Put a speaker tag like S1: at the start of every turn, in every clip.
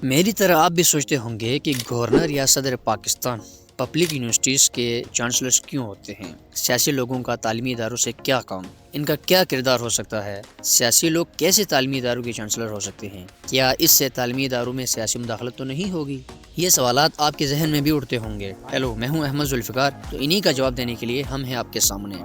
S1: میری طرح آپ بھی سوچتے ہوں گے کہ گورنر یا صدر پاکستان پبلک یونیورسٹیز کے چانسلرز کیوں ہوتے ہیں؟ سیاسی لوگوں کا تعلیمی اداروں سے کیا کام؟ ان کا کیا کردار ہو سکتا ہے؟ سیاسی لوگ کیسے تعلیمی اداروں کے چانسلر ہو سکتے ہیں؟ کیا اس سے تعلیمی اداروں میں سیاسی مداخلت تو نہیں ہوگی؟ یہ سوالات آپ کے ذہن میں بھی اٹھتے ہوں گے۔ ہیلو، میں ہوں احمد ذوالفقار، تو انہی کا جواب دینے کے لیے ہم ہیں آپ کے سامنے۔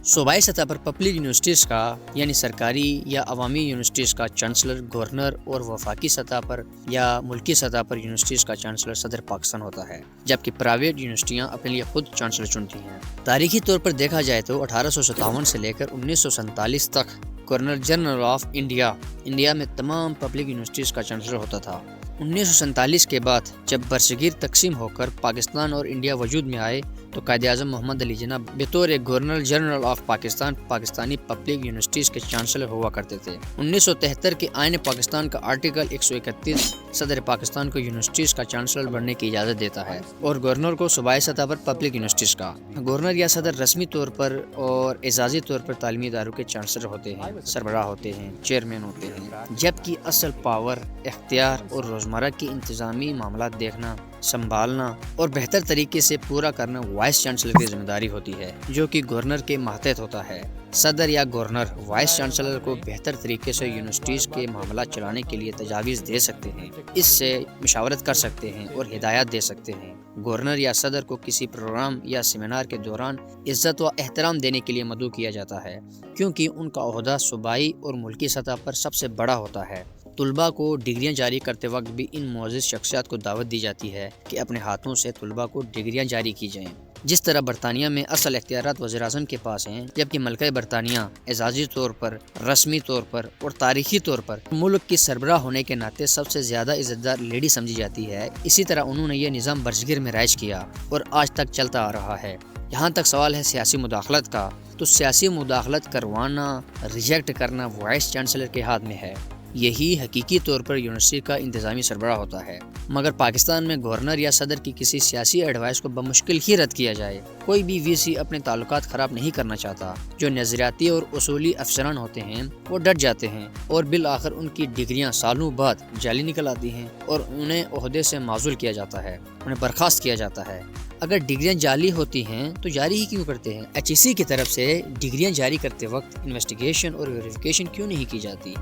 S1: صوبائی سطح پر پبلک یونیورسٹیز کا یعنی سرکاری یا عوامی یونیورسٹیز کا چانسلر گورنر، اور وفاقی سطح پر یا ملکی سطح پر یونیورسٹیز کا چانسلر صدر پاکستان ہوتا ہے، جبکہ پرائیویٹ یونیورسٹیاں اپنے لیے خود چانسلر چنتی ہیں۔ تاریخی طور پر دیکھا جائے تو 1857 سے لے کر 1947 تک گورنر جنرل آف انڈیا میں تمام پبلک یونیورسٹیز کا چانسلر ہوتا تھا۔ 1947 کے بعد جب برصغیر تقسیم ہو کر پاکستان اور انڈیا وجود میں آئے تو قائد اعظم محمد علی جناح بطور governor general of Pakistan Pakistani public universities کے چانسلر ہوا کرتے تھے۔ 1973 کے آئین پاکستان کا آرٹیکل 131 صدر پاکستان کو یونیورسٹیز کا چانسلر بننے کی اجازت دیتا ہے، اور گورنر کو صوبائی سطح پر پبلک یونیورسٹیز کا گورنر یا صدر رسمی طور پر اور اعزازی طور پر تعلیمی اداروں کے چانسلر ہوتے ہیں، سربراہ ہوتے ہیں، چیئرمین ہوتے ہیں، جبکہ اصل پاور، اختیار اور روزمرہ کی انتظامی معاملات دیکھنا، سنبھالنا اور بہتر طریقے سے پورا کرنا وائس چانسلر کی ذمہ داری ہوتی ہے، جو کہ گورنر کے ماتحت ہوتا ہے۔ صدر یا گورنر وائس چانسلر کو بہتر طریقے سے یونیورسٹیز کے معاملات چلانے کے لیے تجاویز دے سکتے ہیں، اس سے مشاورت کر سکتے ہیں اور ہدایات دے سکتے ہیں۔ گورنر یا صدر کو کسی پروگرام یا سیمینار کے دوران عزت و احترام دینے کے لیے مدعو کیا جاتا ہے، کیونکہ ان کا عہدہ صوبائی اور ملکی سطح پر سب سے بڑا ہوتا ہے۔ طلباء کو ڈگریاں جاری کرتے وقت بھی ان معزز شخصیات کو دعوت دی جاتی ہے کہ اپنے ہاتھوں سے طلباء کو ڈگریاں جاری کی جائیں۔ جس طرح برطانیہ میں اصل اختیارات وزیر اعظم کے پاس ہیں، جبکہ ملکہ برطانیہ اعزازی طور پر، رسمی طور پر اور تاریخی طور پر ملک کی سربراہ ہونے کے ناطے سب سے زیادہ عزت دار لیڈی سمجھی جاتی ہے، اسی طرح انہوں نے یہ نظام برصغیر میں رائج کیا اور آج تک چلتا آ رہا ہے۔ یہاں تک سوال ہے سیاسی مداخلت کا، تو سیاسی مداخلت کروانا، ریجیکٹ کرنا وائس چانسلر کے ہاتھ میں ہے۔ یہی حقیقی طور پر یونیورسٹی کا انتظامی سربراہ ہوتا ہے، مگر پاکستان میں گورنر یا صدر کی کسی سیاسی ایڈوائس کو بمشکل ہی رد کیا جائے۔ کوئی بھی وی سی اپنے تعلقات خراب نہیں کرنا چاہتا۔ جو نظریاتی اور اصولی افسران ہوتے ہیں وہ ڈٹ جاتے ہیں، اور بالآخر ان کی ڈگریاں سالوں بعد جعلی نکل آتی ہیں اور انہیں عہدے سے معزول کیا جاتا ہے، انہیں برخاست کیا جاتا ہے۔ اگر ڈگریاں جعلی ہوتی ہیں تو جاری ہی کیوں کرتے ہیں؟ ایچ ای سی کی طرف سے ڈگریاں جاری کرتے وقت انویسٹیگیشن اور ویریفیکیشن کیوں نہیں کی جاتی؟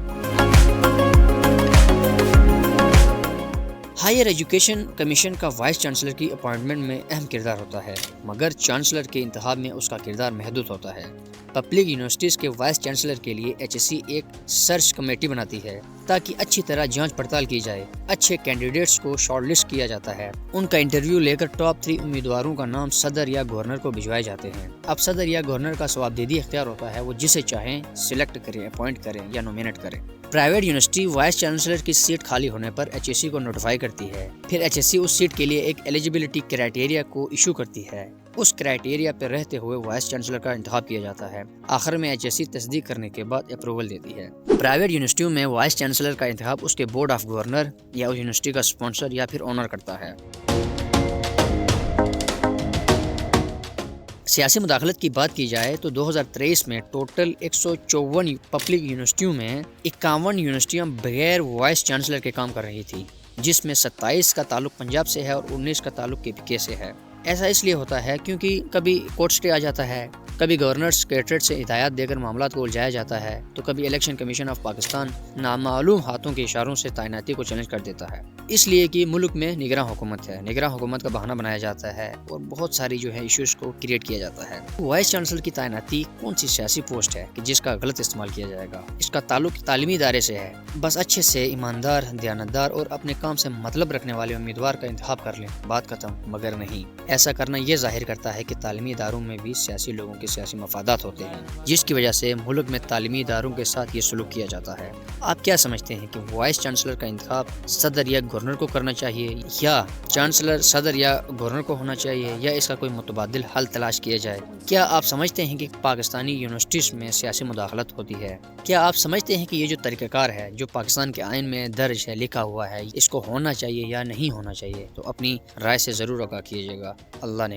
S1: ہائر ایجوکیشن کمیشن کا وائس چانسلر کی اپائنٹمنٹ میں اہم کردار ہوتا ہے، مگر چانسلر کے انتخاب میں اس کا کردار محدود ہوتا ہے۔ پبلک یونیورسٹیز کے وائس چانسلر کے لیے ایچ ایس سی ایک سرچ کمیٹی بناتی ہے تاکہ اچھی طرح جانچ پڑتال کی جائے۔ اچھے کینڈیڈیٹس کو شارٹ لسٹ کیا جاتا ہے، ان کا انٹرویو لے کر ٹاپ 3 امیدواروں کا نام صدر یا گورنر کو بھجوائے جاتے ہیں۔ اب صدر یا گورنر کا ثوابدیدی اختیار ہوتا ہے، وہ جسے چاہیں سلیکٹ کریں، اپوائنٹ کریں یا نومینیٹ کریں۔ پرائیویٹ یونیورسٹی وائس چانسلر کی سیٹ خالی ہونے پر ایچ ایس سی کو نوٹیفائی کرتی ہے، پھر ایچ ایس سی اس سیٹ کے لیے ایک ایلیجیبلٹی کرائیٹیریا کو ایشو کرتی ہے۔ اس کرائیٹیریا پر رہتے ہوئے وائس چانسلر کا انتخاب کیا جاتا ہے۔ آخر میں ایچ ایس سی تصدیق کرنے کے بعد اپروول دیتی ہے۔ پرائیویٹ یونیورسٹیوں میں وائس چانسلر کا انتخاب اس کے بورڈ آف گورنر یا اس یونیورسٹی کا اسپانسر یا پھر اونر کرتا ہے۔ سیاسی مداخلت کی بات کی جائے تو 2023 میں ٹوٹل 154 پبلک یونیورسٹیوں میں 51 یونیورسٹیاں بغیر وائس چانسلر کے کام کر رہی تھی، جس میں 27 کا تعلق پنجاب سے ہے اور 19 کا تعلق KPK سے ہے۔ ایسا اس لیے ہوتا ہے کیونکہ کبھی کورٹ سٹے آ جاتا ہے، کبھی گورنر سیکریٹریٹ سے ہدایات دے کر معاملات کو الجھایا جاتا ہے، تو کبھی الیکشن کمیشن آف پاکستان نامعلوم ہاتھوں کے اشاروں سے تعیناتی کو چیلنج کر دیتا ہے، اس لیے کہ ملک میں نگراں حکومت ہے، نگراں حکومت کا بہانہ بنایا جاتا ہے اور بہت ساری ایشوز کو کریٹ کیا جاتا ہے۔ وائس چانسلر کی تعیناتی کون سی سیاسی پوسٹ ہے کہ جس کا غلط استعمال کیا جائے گا؟ اس کا تعلق تعلیمی ادارے سے ہے، بس اچھے سے ایماندار، دیانتدار اور اپنے کام سے مطلب رکھنے والے امیدوار کا انتخاب کر لیں، بات ختم۔ مگر نہیں، ایسا کرنا یہ ظاہر کرتا ہے کہ تعلیمی اداروں میں بھی سیاسی لوگوں کے سیاسی مفادات ہوتے ہیں، جس کی وجہ سے ملک میں تعلیمی اداروں کے ساتھ یہ سلوک کیا جاتا ہے۔ آپ کیا سمجھتے ہیں کہ وائس چانسلر کا انتخاب صدر یا گورنر کو کرنا چاہیے، یا چانسلر صدر یا گورنر کو ہونا چاہیے، یا اس کا کوئی متبادل حل تلاش کیا جائے؟ کیا آپ سمجھتے ہیں کہ پاکستانی یونیورسٹیز میں سیاسی مداخلت ہوتی ہے؟ کیا آپ سمجھتے ہیں کہ یہ جو طریقہ کار ہے جو پاکستان کے آئین میں درج ہے، لکھا ہوا ہے، اس کو ہونا چاہیے یا نہیں ہونا چاہیے؟ تو اپنی رائے سے ضرور آگاہ کیجیے گا۔ اللہ نے